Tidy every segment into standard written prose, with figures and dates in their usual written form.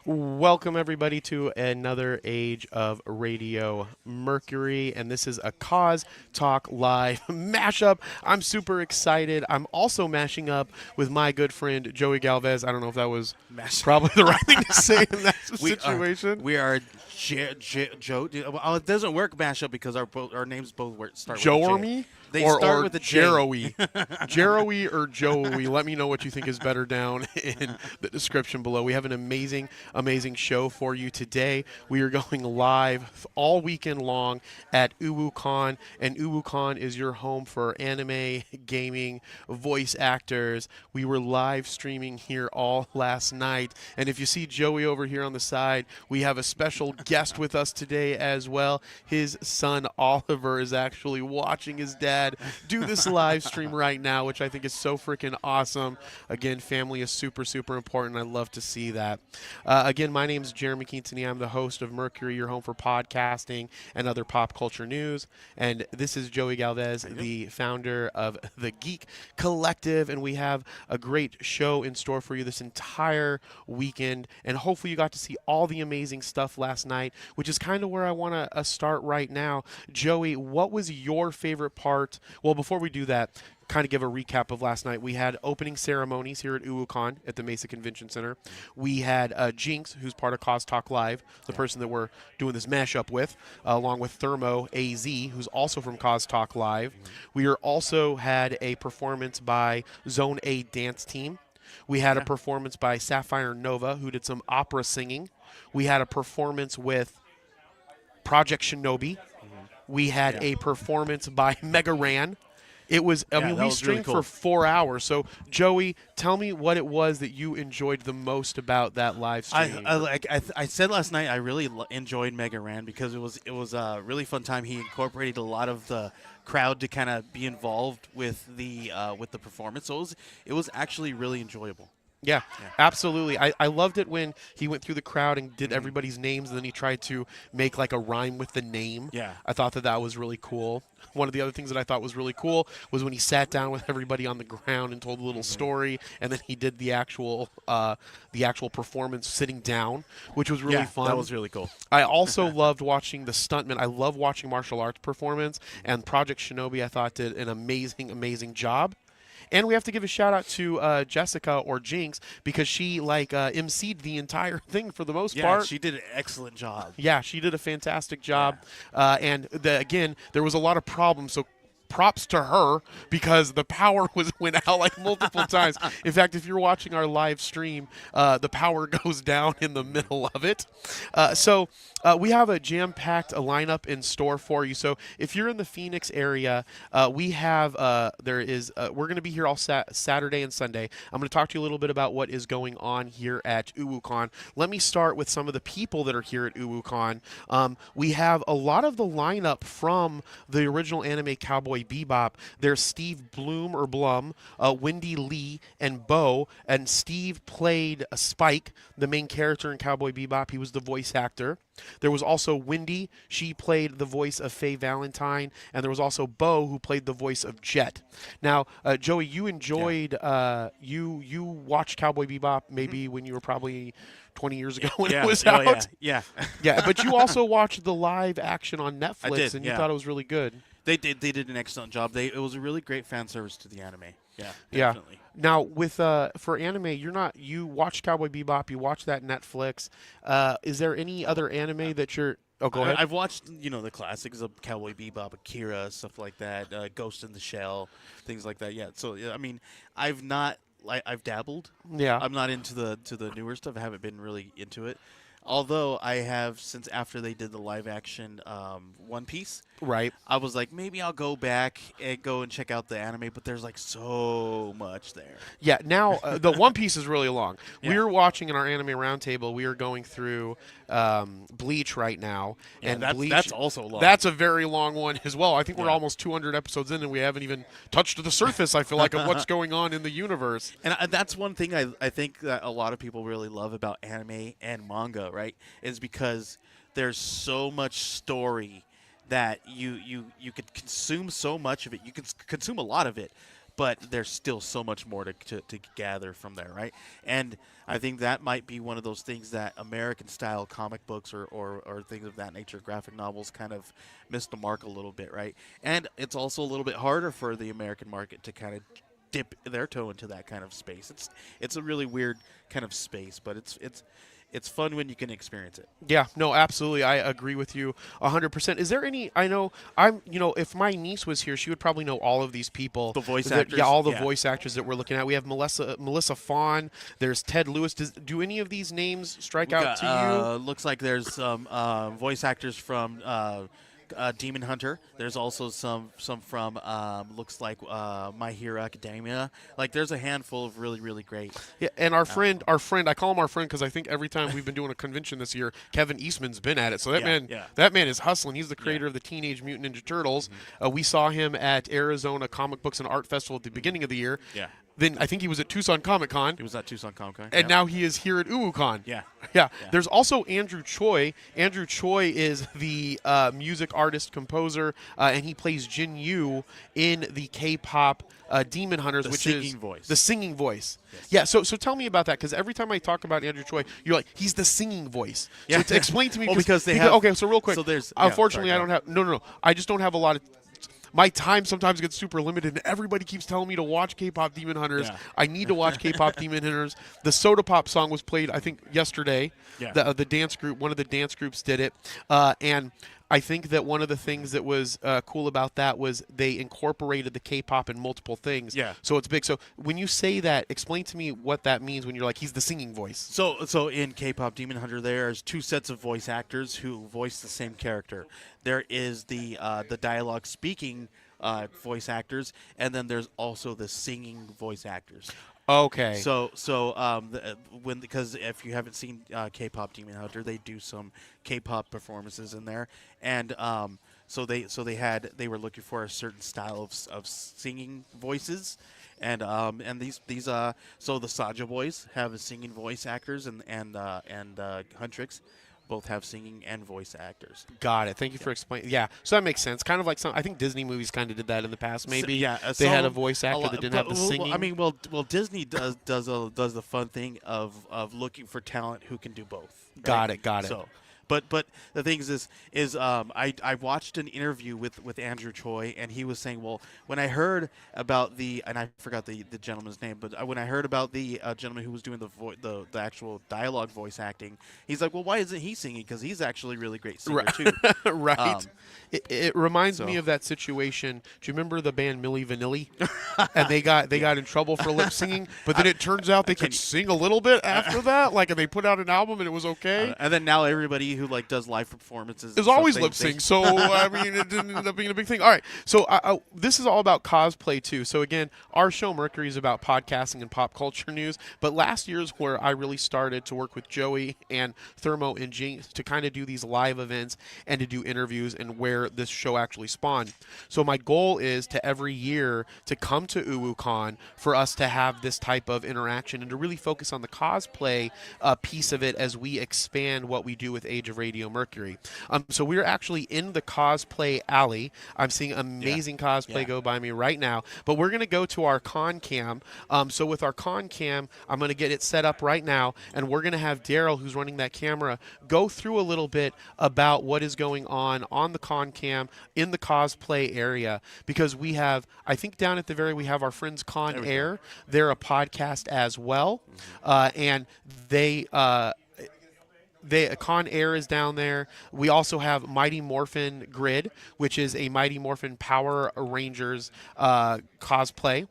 Welcome, everybody, to another age of Radio Mercury, and this is a Cause Talk Live mashup. I'm super excited. I'm also mashing up with my good friend Joey Galvez. I don't know if that was probably the right thing to say in that situation. We are Joe. Well, it doesn't work mashup because our names both start with a J. Joey They or start with a J. Jeroey. Jeroey or Joey. Let me know what you think is better down in the description below. We have an amazing show for you today. We are going live all weekend long at uWu, and uWu is your home for anime, gaming, voice actors. We were live streaming here all last night, and if you see Joey over here on the side, we have a special guest with us today as well. His son Oliver is actually watching his dad do this live stream right now, which I think is so freaking awesome. Again, family is super important. I love to see that. Again, my name is Jeremy Quintanilla. I'm the host of Mercury, your home for podcasting and other pop culture news. And this is Joey Galvez, the founder of the GEEK Collective. And we have a great show in store for you this entire weekend. And hopefully you got to see all the amazing stuff last night, which is kind of where I want to start right now. Joey, what was your favorite part? Well, before we do that, kind of give a recap of last night. We had opening ceremonies here at uWu at the Mesa Convention Center. We had Jinx, who's part of CosTalk Live, the person that we're doing this mashup with, along with Thermo AZ, who's also from CosTalk Live. We also had a performance by Zone A Dance Team. We had a performance by Sapphire Nova, who did some opera singing. We had a performance with Project Shinobi. We had a performance by Mega Ran. It was, I mean, we streamed for 4 hours. So, Joey, tell me what it was that you enjoyed the most about that live stream. I said last night I really enjoyed Mega Ran because it was a really fun time. He incorporated a lot of the crowd to kind of be involved with the performance. So it was actually really enjoyable. Yeah, absolutely. I loved it when he went through the crowd and did everybody's names, and then he tried to make like a rhyme with the name. Yeah. I thought that was really cool. One of the other things that I thought was really cool was when he sat down with everybody on the ground and told a little story, and then he did the actual performance sitting down, which was really fun. That was really cool. I also loved watching the stuntmen. I love watching martial arts performance, and Project Shinobi I thought did an amazing job. And we have to give a shout out to Jessica or Jinx because she emceed the entire thing for the most part. Yeah, she did an excellent job. Yeah, she did a fantastic job. And again, there was a lot of problems. So props to her because the power went out like multiple times. In fact, if you're watching our live stream, the power goes down in the middle of it. So we have a jam-packed lineup in store for you. So if you're in the Phoenix area, we have we're going to be here all Saturday and Sunday. I'm going to talk to you a little bit about what is going on here at uWu. Let me start with some of the people that are here at uWu. We have a lot of the lineup from the original anime Cowboy Bebop. There's Steve Blum, Wendy Lee, and Bo. And Steve played Spike, the main character in Cowboy Bebop. He was the voice actor. There was also Wendy. She played the voice of Faye Valentine. And there was also Bo, who played the voice of Jet. Now, Joey, you enjoyed, you watched Cowboy Bebop maybe when you were probably 20 years ago when it was out. Yeah. But you also watched the live action on Netflix, and you thought it was really good. They did an excellent job. It was a really great fan service to the anime. Yeah, definitely. Now with for anime, you watched Cowboy Bebop, you watched that Netflix. Is there any other anime that you're? Oh, go ahead. I've watched the classics of Cowboy Bebop, Akira, stuff like that, Ghost in the Shell, things like that. Yeah. So I mean, I've dabbled. Yeah. I'm not into the newer stuff. I haven't been really into it. Although I have since after they did the live action One Piece. Right. I was like, maybe I'll go back and check out the anime, but there's like so much there. Yeah, now the One Piece is really long. Yeah. We were watching in our anime roundtable. We are going through Bleach right now, and Bleach, that's also long. That's a very long one as well. I think we're almost 200 episodes in, and we haven't even touched the surface. I feel like of what's going on in the universe. And that's one thing I think that a lot of people really love about anime and manga, right? Is because there's so much story that you could consume so much of it. You can consume a lot of it, but there's still so much more to gather from there, right? And I think that might be one of those things that American-style comic books or things of that nature, graphic novels, kind of missed the mark a little bit, right? And it's also a little bit harder for the American market to kind of dip their toe into that kind of space. It's a really weird kind of space, but it's fun when you can experience it. Yeah, no, absolutely. I agree with you 100%. Is there any, I know, if my niece was here, she would probably know all of these people. The voice actors? Yeah, all the voice actors that we're looking at. We have Melissa Fawn. There's Ted Lewis. Do any of these names strike out to you? Looks like there's some voice actors from Demon Hunter. There's also some from looks like My Hero Academia. Like there's a handful of really great. Yeah, and our friend, I call him our friend because I think every time we've been doing a convention this year, Kevin Eastman's been at it. So that man is hustling. He's the creator of the Teenage Mutant Ninja Turtles. We saw him at Arizona Comic Books and Art Festival at the beginning of the year. Yeah. Then I think he was at Tucson Comic Con. He was at Tucson Comic Con. And now he is here at uWuCon. Yeah. Yeah. There's also Andrew Choi. Andrew Choi is the music artist, composer, and he plays Jin Yu in the K-pop Demon Hunters, which is the singing voice. Yes. Yeah. So tell me about that, because every time I talk about Andrew Choi, you're like, he's the singing voice. Yeah. So explain to me. Because they have. Okay. So real quick. So there's. Unfortunately, I don't have. No. I just don't have a lot of. My time sometimes gets super limited, and everybody keeps telling me to watch K-pop Demon Hunters. Yeah. I need to watch K-pop Demon Hunters. The Soda Pop song was played, I think, yesterday. Yeah. The dance group, one of the dance groups did it, and I think that one of the things that was cool about that was they incorporated the K-pop in multiple things. Yeah. So it's big. So when you say that, explain to me what that means when you're like, he's the singing voice. So in K-pop Demon Hunter, there's two sets of voice actors who voice the same character. There is the dialogue speaking voice actors, and then there's also the singing voice actors. Okay. Because if you haven't seen K-pop Demon Hunter, they do some K-pop performances in there, and so they were looking for a certain style of singing voices, and so the Saja boys have singing voice actors, and Huntrix both have singing and voice actors. Got it. Thank you for explaining. Yeah, so that makes sense. Kind of like I think Disney movies kind of did that in the past. Maybe they had a voice actor that didn't have the singing. I mean, well, Disney does the fun thing of looking for talent who can do both. Right? Got it. So, but the thing is I watched an interview with Andrew Choi, and he was saying, well, when I heard about and I forgot the gentleman's name, but when I heard about the gentleman who was doing the actual dialogue voice acting, he's like, well, why isn't he singing? Because he's actually a really great singer too. Right. It reminds me of that situation. Do you remember the band Milli Vanilli? And they got in trouble for lip singing, but then it turns out they could sing a little bit after that. Like, and they put out an album and it was okay. And then now everybody who does live performances is always lip sync. So I mean, it didn't end up being a big thing. All right. So this is all about cosplay too. So again, our show Mercury is about podcasting and pop culture news. But last year's where I really started to work with Joey and Thermo and Jinx to kind of do these live events and to do interviews, and where this show actually spawned. So my goal is to every year to come to uWuCon for us to have this type of interaction and to really focus on the cosplay piece of it as we expand what we do with Age of Radio Mercury. So we're actually in the cosplay alley. I'm seeing amazing cosplay go by me right now, but we're going to go to our con cam. So with our con cam, I'm going to get it set up right now, and we're going to have Daryl, who's running that camera, go through a little bit about what is going on the con cam in the cosplay area, because we have, I think down at the we have our friends Con Air. They're a podcast as well, and they Con Air is down there. We also have Mighty Morphin Grid, which is a Mighty Morphin Power Rangers cosplay.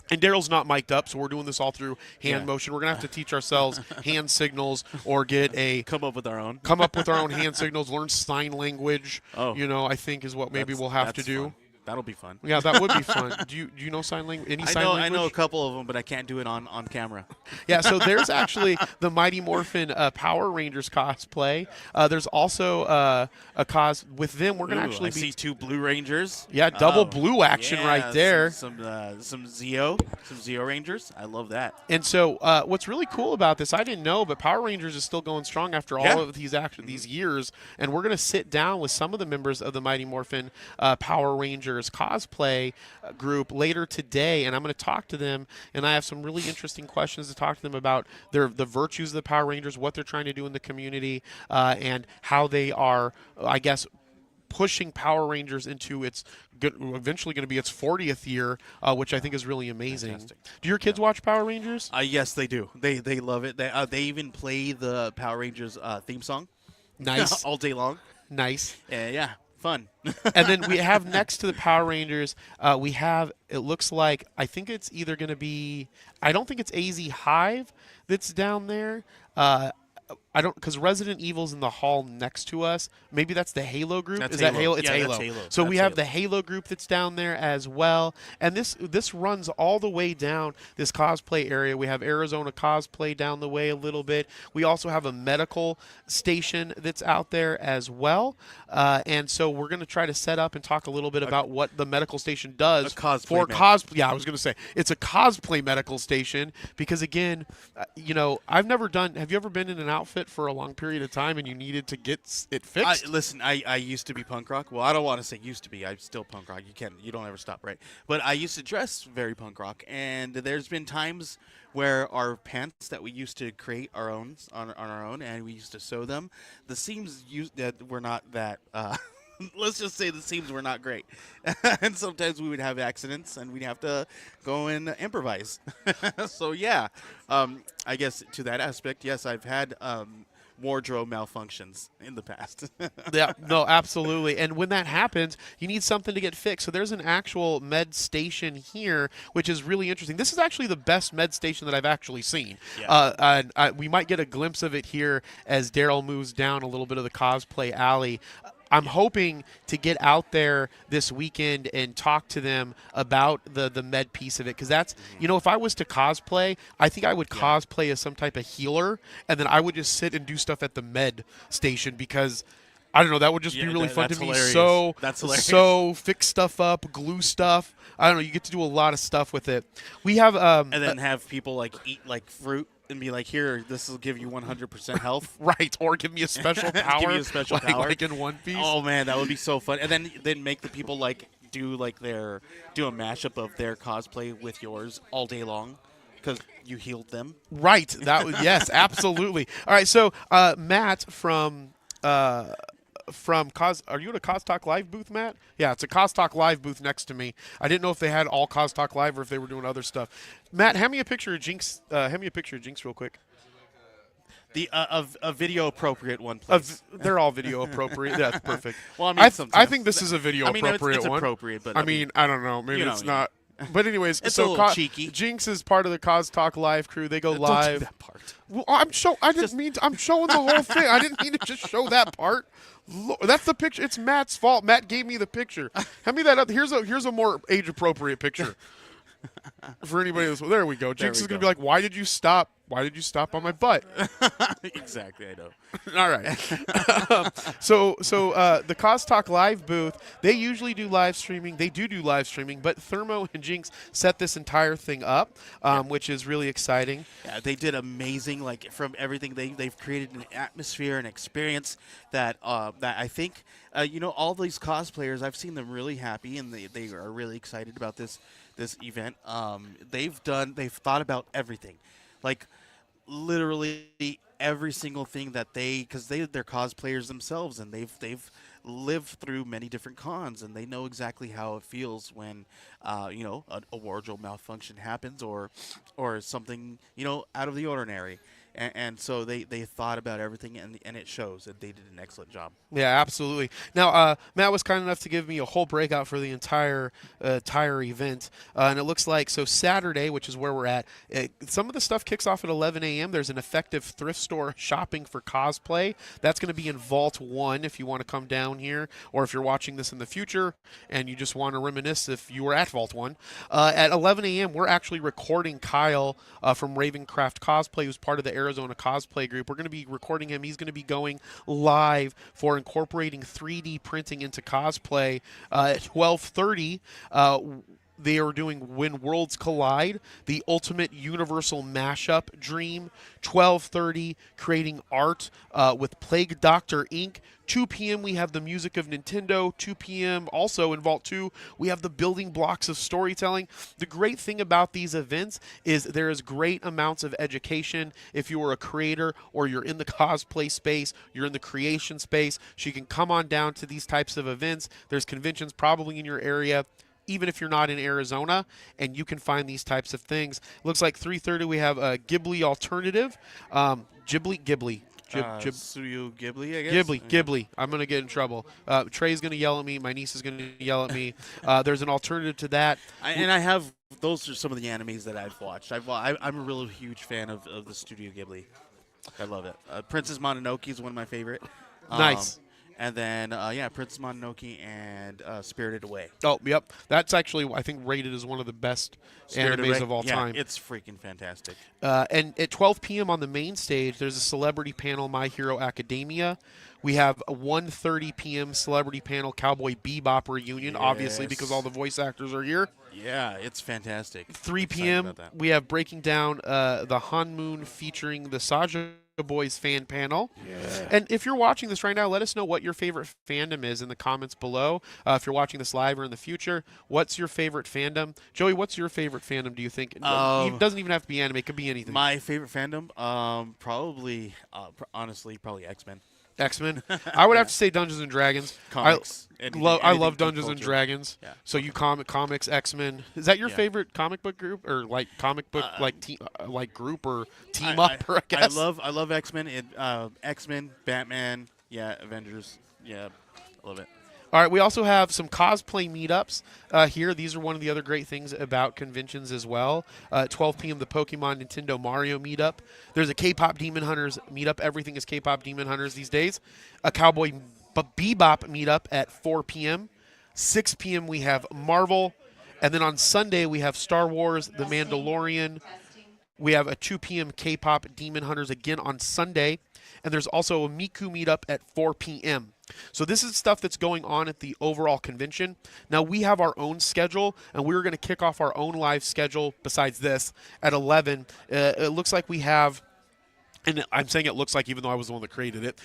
And Daryl's not mic'd up, so we're doing this all through hand motion. We're going to have to teach ourselves hand signals or come up with our own hand signals, learn sign language, I think is what maybe we'll have to do. Fun. That'll be fun. Yeah, that would be fun. Do you know sign language? I know a couple of them, but I can't do it on camera. Yeah, so there's actually the Mighty Morphin Power Rangers cosplay. There's also a cos with them. We're gonna actually see two Blue Rangers. Yeah, double blue action right there. Some Zeo Rangers. I love that. And so what's really cool about this, I didn't know, but Power Rangers is still going strong after all of these years. And we're gonna sit down with some of the members of the Mighty Morphin Power Rangers Rangers cosplay group later today, and I'm going to talk to them, and I have some really interesting questions to talk to them about the virtues of the Power Rangers, what they're trying to do in the community, and how they are, I guess, pushing Power Rangers into its eventually going to be its 40th year, which I think is really amazing. Fantastic. Do your kids watch Power Rangers? Yes, they do. They love it. They even play the Power Rangers theme song. Nice. All day long. Nice. Yeah, fun. And then we have next to the Power Rangers, we have, it looks like, I think it's either going to be, I don't think it's AZ Hive that's down there. I don't, because Resident Evil's in the hall next to us. Maybe that's the Halo group. That's Is Halo. that Halo? It's Yeah, Halo. that's Halo. So we That's have Halo. the Halo group that's down there as well. And this runs all the way down this cosplay area. We have Arizona Cosplay down the way a little bit. We also have a medical station that's out there as well. And so we're going to try to set up and talk a little bit about what the medical station does for cosplay. Yeah, I was going to say it's a cosplay medical station because, again, I've never done. Have you ever been in an outfit for a long period of time and you needed to get it fixed? Listen, I used to be punk rock. Well, I don't want to say used to be. I'm still punk rock. You don't ever stop, right? But I used to dress very punk rock, and there's been times where our pants that we used to create our own on our own, and we used to sew them. The seams that were not that. Let's just say the seams were not great, and sometimes we would have accidents, and we'd have to go and improvise. So yeah, I guess to that aspect, yes, I've had wardrobe malfunctions in the past. Yeah, no, absolutely. And when that happens, you need something to get fixed. So there's an actual med station here, which is really interesting. This is actually the best med station that I've actually seen. Yeah. We might get a glimpse of it here as Daryl moves down a little bit of the cosplay alley. I'm hoping to get out there this weekend and talk to them about the med piece of it, because that's, if I was to cosplay, I think I would cosplay as some type of healer, and then I would just sit and do stuff at the med station because, I don't know, that would just be really fun to me. Hilarious. That's hilarious. So fix stuff up, glue stuff. I don't know, you get to do a lot of stuff with it. We have and then have people eat fruit and be like, here, this will give you 100% health. Right, or give me a special power. Give me a special power. Like in One Piece. Oh, man, that would be so fun. And then make the people do a mashup of their cosplay with yours all day long because you healed them. Right. Yes, absolutely. All right, so Matt from are you at a CosTalk Live booth, Matt? Yeah, it's a CosTalk Live booth next to me. I didn't know if they had all CosTalk Live or if they were doing other stuff. Matt, hand me a picture of Jinx. Hand me a picture of Jinx real quick. A video appropriate one, please. They're all video appropriate. That's perfect. Well, I I think this is a video appropriate it's one. appropriate, but I mean, I don't know. Maybe it's not. But anyways, it's so a little cheeky. Jinx is part of the CosTalk Live crew. They go Don't live. do that part. Well, I'm showing the whole thing. I didn't mean to just show that part. That's the picture. It's Matt's fault. Matt gave me the picture. Hand me that up. Here's a more age appropriate picture. For anybody else, there we go. Jinx is gonna be like, "Why did you stop? Why did you stop on my butt?" Exactly, I know. All right. So the CosTalk Live booth, they usually do live streaming. They do live streaming, but Thermo and Jinx set this entire thing up, which is really exciting. Yeah, they did amazing. From everything they've created an atmosphere and experience that I think all these cosplayers, I've seen them really happy and they are really excited about this event. They've thought about everything, literally every single thing that because they're cosplayers themselves, and they've lived through many different cons, and they know exactly how it feels when a wardrobe malfunction happens or something out of the ordinary. And so they thought about everything, and it shows, and they did an excellent job. Yeah, absolutely. Now, Matt was kind enough to give me a whole breakout for the entire event, and it looks like, so Saturday, which is where we're at, some of the stuff kicks off at 11 a.m. There's an effective thrift store shopping for cosplay. That's going to be in Vault 1 if you want to come down here, or if you're watching this in the future and you just want to reminisce if you were at Vault 1. At 11 a.m., we're actually recording Kyle from Ravencraft Cosplay, who's part of the Arizona Cosplay Group. We're going to be recording him. He's going to be going live for incorporating 3D printing into cosplay at 12:30. they are doing When Worlds Collide, the ultimate universal mashup dream. 12:30, creating art with Plague Doctor Inc. 2 p.m. we have the music of Nintendo. 2 p.m. also in Vault 2 we have the building blocks of storytelling. The great thing about these events is there is great amounts of education. If you are a creator or you're in the cosplay space, you're in the creation space, so you can come on down to these types of events. There's conventions probably in your area, even if you're not in Arizona, and you can find these types of things. Looks like 3:30 we have a Ghibli alternative. Ghibli. Studio Ghibli, I guess. Ghibli. I'm going to get in trouble. Trey's going to yell at me. My niece is going to yell at me. There's an alternative to that. Those are some of the animes that I've watched. I'm a really huge fan of the Studio Ghibli. I love it. Princess Mononoke is one of my favorite. Nice. And then, Princess Mononoke and Spirited Away. Oh, yep. That's actually, I think, rated as one of the best animes of all time. It's freaking fantastic. And at 12 p.m. on the main stage, there's a celebrity panel, My Hero Academia. We have a 1:30 p.m. celebrity panel, Cowboy Bebop reunion, obviously, because all the voice actors are here. Yeah, it's fantastic. 3 p.m. we have breaking down the Hanmoon featuring the Saja Boys fan panel. Yeah. And if you're watching this right now, let us know what your favorite fandom is in the comments below. If you're watching this live or in the future, what's your favorite fandom? Joey, what's your favorite fandom, do you think? It doesn't even have to be anime. It could be anything. My favorite fandom? Probably, honestly, probably X-Men. X-Men. I would have to say Dungeons and Dragons. Comics. I love Dungeons and Dragons. Yeah. So you comics, X-Men. Is that your favorite comic book group, or like comic book like group or team up? I guess. I love X-Men. X-Men, Batman. Yeah, Avengers. Yeah, I love it. All right, we also have some cosplay meetups here. These are one of the other great things about conventions as well. 12 p.m. the Pokemon Nintendo Mario meetup. There's a K-pop Demon Hunters meetup. Everything is K-pop Demon Hunters these days. A Cowboy Bebop meetup at 4 p.m. 6 p.m. we have Marvel. And then on Sunday we have Star Wars, The Mandalorian. We have a 2 p.m. K-pop Demon Hunters again on Sunday. And there's also a Miku meetup at 4 p.m. So this is stuff that's going on at the overall convention. Now, we have our own schedule, and we're going to kick off our own live schedule besides this at 11. It looks like we have, and I'm saying it looks like even though I was the one that created it,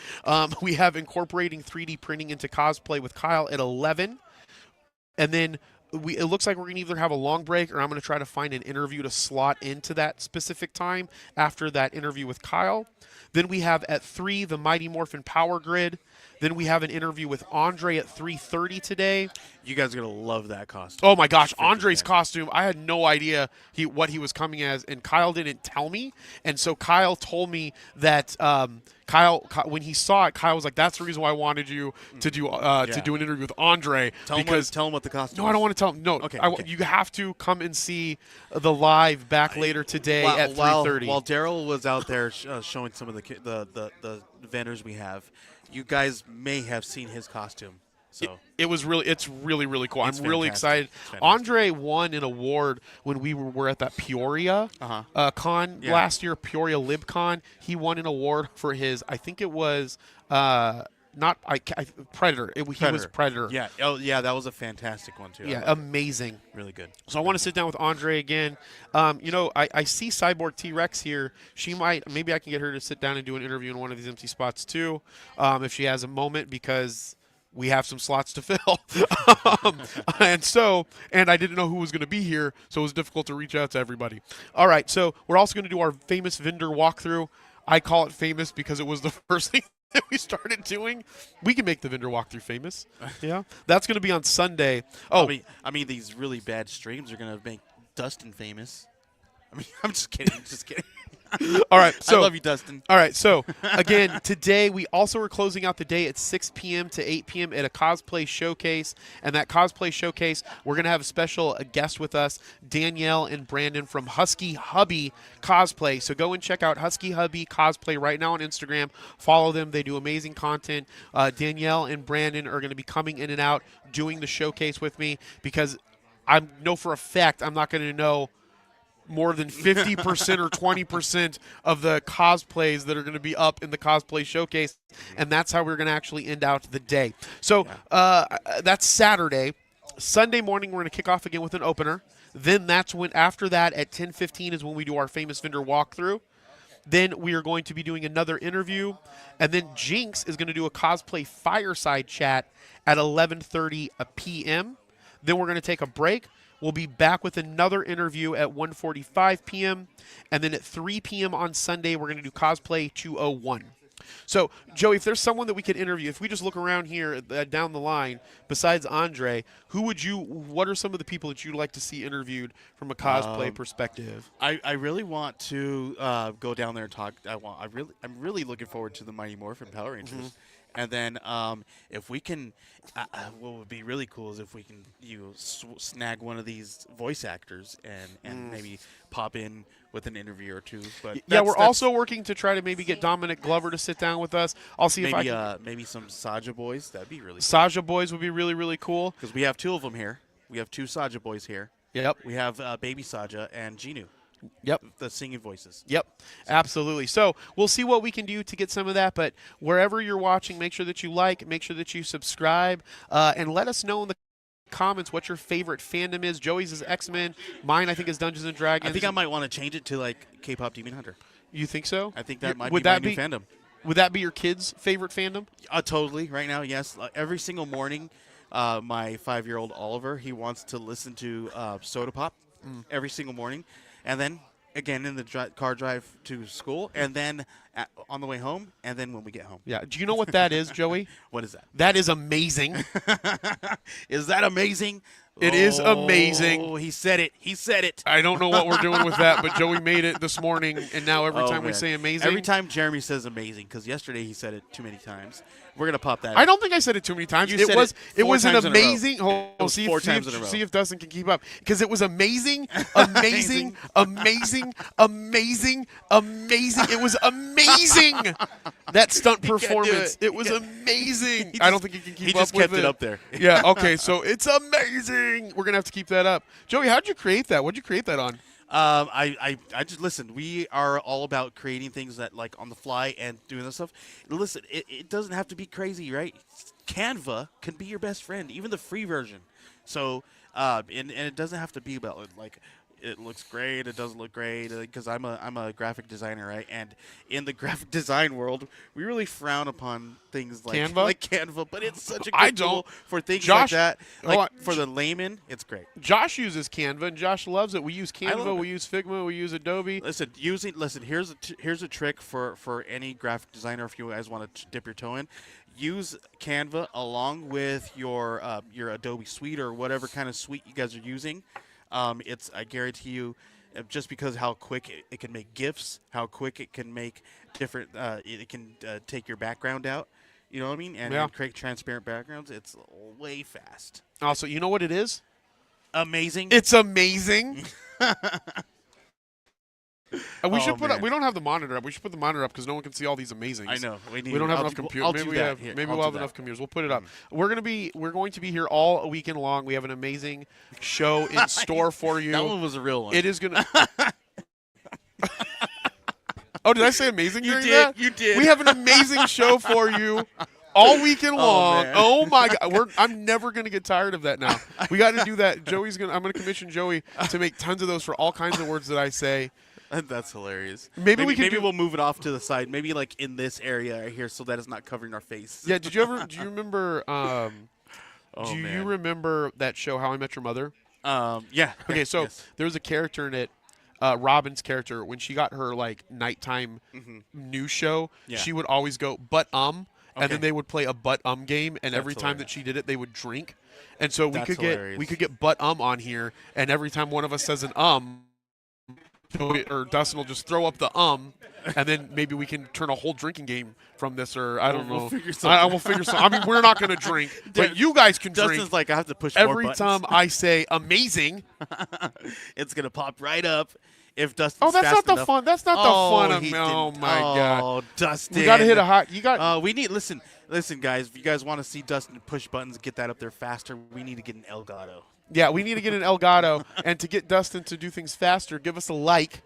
we have incorporating 3D printing into cosplay with Kyle at 11. And then it looks like we're going to either have a long break or I'm going to try to find an interview to slot into that specific time after that interview with Kyle. Then we have at 3 the Mighty Morphin Power Grid. Then we have an interview with Andre at 3:30 today. You guys are going to love that costume. Oh, my gosh. Andre's costume, I had no idea what he was coming as, and Kyle didn't tell me. And so Kyle told me that Kyle, when he saw it, Kyle was like, that's the reason why I wanted you to do an interview with Andre. Tell him what the costume is. No, I don't want to tell him. No, okay. You have to come and see the live back later today at 3:30. While Daryl was out there showing some of the vendors we have, you guys may have seen his costume. So it's really cool. I'm really excited. Andre won an award when we were at that Peoria con last year, Peoria LibCon. He won an award for his, I think it was Predator. He was Predator. Yeah. Oh, yeah. That was a fantastic one too. Yeah, amazing. Really good. So I want to sit down with Andre again. I see Cyborg T-Rex here. Maybe I can get her to sit down and do an interview in one of these empty spots too, if she has a moment, because we have some slots to fill. And I didn't know who was going to be here, so it was difficult to reach out to everybody. All right, so we're also going to do our famous vendor walkthrough. I call it famous because it was the first thing that we started doing. We can make the vendor walkthrough famous. Yeah, that's going to be on Sunday. Oh, I mean, these really bad streams are going to make Dustin famous. I mean, I'm just kidding. Just kidding. All right, so I love you, Dustin. All right, so again, today we also are closing out the day at 6 p.m. to 8 p.m. at a CosPlay Showcase, and that CosPlay Showcase, we're going to have a special guest with us, Danielle and Brandon from Husky Hubby Cosplay. So go and check out Husky Hubby Cosplay right now on Instagram. Follow them. They do amazing content. Danielle and Brandon are going to be coming in and out doing the showcase with me, because I know for a fact I'm not going to know more than 50% or 20% of the cosplays that are going to be up in the cosplay showcase, and that's how we're going to actually end out the day. So that's Saturday. Sunday morning, we're going to kick off again with an opener. Then that's when, after that, at 10:15 is when we do our famous vendor walkthrough. Then we are going to be doing another interview. And then Jinx is going to do a cosplay fireside chat at 11:30 p.m. Then we're going to take a break. We'll be back with another interview at 1:45 p.m. And then at 3 p.m. on Sunday, we're going to do Cosplay 201. So, Joey, if there's someone that we could interview, if we just look around here down the line, besides Andre, what are some of the people that you'd like to see interviewed from a cosplay perspective? I really want to go down there and talk. I'm really looking forward to the Mighty Morphin Power Rangers. Mm-hmm. And then if we can, what would be really cool is if we can snag one of these voice actors and maybe pop in with an interview or two. But yeah, we're also working to try to maybe get Dominic Glover to sit down with us. I'll see if I can. Maybe some Saja boys. That'd be really cool. Saja boys would be really, really cool. Because we have two of them here. We have two Saja boys here. Yep. We have Baby Saja and Genu. Yep. The singing voices. Yep. Absolutely. So we'll see what we can do to get some of that. But wherever you're watching, make sure that you like, make sure that you subscribe, and let us know in the comments what your favorite fandom is. Joey's is X-Men. Mine, I think, is Dungeons and Dragons. I think I might want to change it to like K-pop Demon Hunter. You think so? I think that might be my new fandom. Would that be your kids' favorite fandom? Totally. Right now, yes. Every single morning, my 5-year-old Oliver, he wants to listen to Soda Pop every single morning. And then, again, in the car drive to school, and then on the way home, and then when we get home. Yeah. Do you know what that is, Joey? What is that? That is amazing. Is that amazing? It is amazing. Oh, he said it. He said it. I don't know what we're doing with that, but Joey made it this morning, and now every time we say amazing. Every time Jeremy says amazing, because yesterday he said it too many times. We're going to pop that. I don't think I said it too many times. It was an amazing. See if Dustin can keep up, because it was amazing, amazing, amazing, amazing, amazing. It was amazing. That stunt performance. It was amazing. I don't think he can keep up with it. He just kept it up there. Yeah. Okay. So it's amazing. We're gonna have to keep that up. Joey, how'd you create that? What'd you create that on? I just listen. We are all about creating things that like on the fly and doing this stuff. Listen, it doesn't have to be crazy, right? Canva can be your best friend, even the free version. So, and it doesn't have to be about like it looks great, it doesn't look great, because I'm a graphic designer, right? And in the graphic design world, we really frown upon things like Canva, but it's such a good tool for things like that. Like for the layman, it's great. Josh uses Canva, and Josh loves it. We use Canva, we use Figma, we use Adobe. Listen, here's a trick for any graphic designer if you guys want to dip your toe in. Use Canva along with your Adobe suite or whatever kind of suite you guys are using. I guarantee you, just because how quick it can make GIFs, how quick it can make different, it can take your background out, you know what I mean, and create transparent backgrounds. It's way fast. Also, you know what it is? Amazing. It's amazing. We should put up. We don't have the monitor up. We should put the monitor up because no one can see all these amazings. I know. We don't have enough computers. Maybe we'll have enough computers. We'll put it up. We're going to be here all weekend long. We have an amazing show in store for you. That one was a real one. It is going to. Oh, did I say amazing? You during did. that? You did. We have an amazing show for you. All weekend long. Man. Oh my God! I'm never gonna get tired of that now. We got to do that. I'm gonna commission Joey to make tons of those for all kinds of words that I say. That's hilarious. Maybe we'll move it off to the side. Maybe like in this area right here, so that it's not covering our face. Yeah. Do you remember? You remember that show How I Met Your Mother? Yeah. Okay. So there was a character in it. Robin's character, when she got her like nighttime news show, she would always go and then they would play a game, and every time that she did it, they would drink, and so we could get on here, and every time one of us says an or Dustin will just throw up the and then maybe we can turn a whole drinking game from this, or I don't know. We'll figure something. I will figure something. I mean, we're not going to drink, but you guys can drink. Dustin's like, I have to push every more time I say amazing. It's going to pop right up. If Dustin's that's fast not the enough. fun. That's not the fun of. Oh my God! Oh, Dustin! We got to hit a hot. You got. We need listen, guys. If you guys want to see Dustin push buttons, get that up there faster. We need to get an Elgato. Yeah, we need to get an Elgato, and to get Dustin to do things faster, give us a like.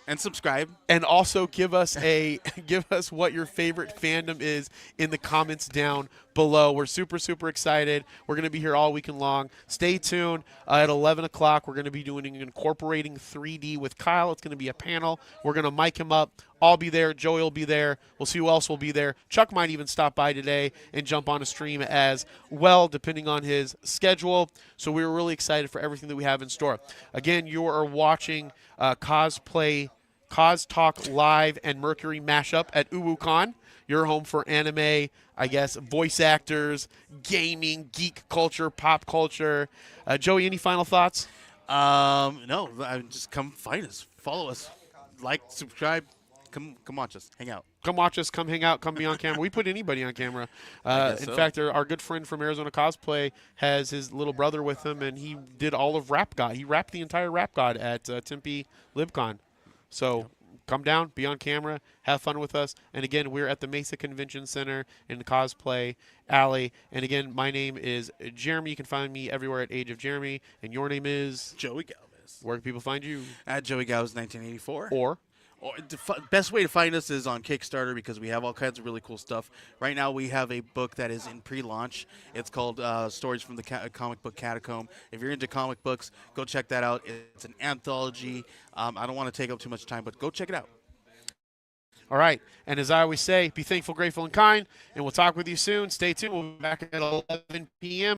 And subscribe. And also give us what your favorite fandom is in the comments down below. We're super, super excited. We're going to be here all weekend long. Stay tuned. At 11 o'clock, we're going to be doing Incorporating 3D with Kyle. It's going to be a panel. We're going to mic him up. I'll be there. Joey will be there. We'll see who else will be there. Chuck might even stop by today and jump on a stream as well, depending on his schedule. So we're really excited for everything that we have in store. Again, you are watching CosTalk Live and Mercury Mashup at uWuCon. Your home for anime, I guess, voice actors, gaming, geek culture, pop culture. Joey, any final thoughts? No, just come find us, follow us, like, subscribe, come watch us, hang out. Come watch us, come hang out, come be on camera. We put anybody on camera. I guess In so. fact, our good friend from Arizona Cosplay has his little brother with him, and he did all of Rap God. He rapped the entire Rap God at Tempe LibCon. So come down, be on camera, have fun with us. And again, we're at the Mesa Convention Center in the Cosplay Alley. And again, my name is Jeremy. You can find me everywhere at Age of Jeremy. And your name is? Joey Galvez. Where can people find you? At Joey Galvez 1984. Or Best way to find us is on Kickstarter because we have all kinds of really cool stuff. Right now we have a book that is in pre-launch. It's called Stories from the Comic Book Catacomb. If you're into comic books, go check that out. It's an anthology. I don't want to take up too much time, but go check it out. All right. And as I always say, be thankful, grateful, and kind. And we'll talk with you soon. Stay tuned. We'll be back at 11 p.m.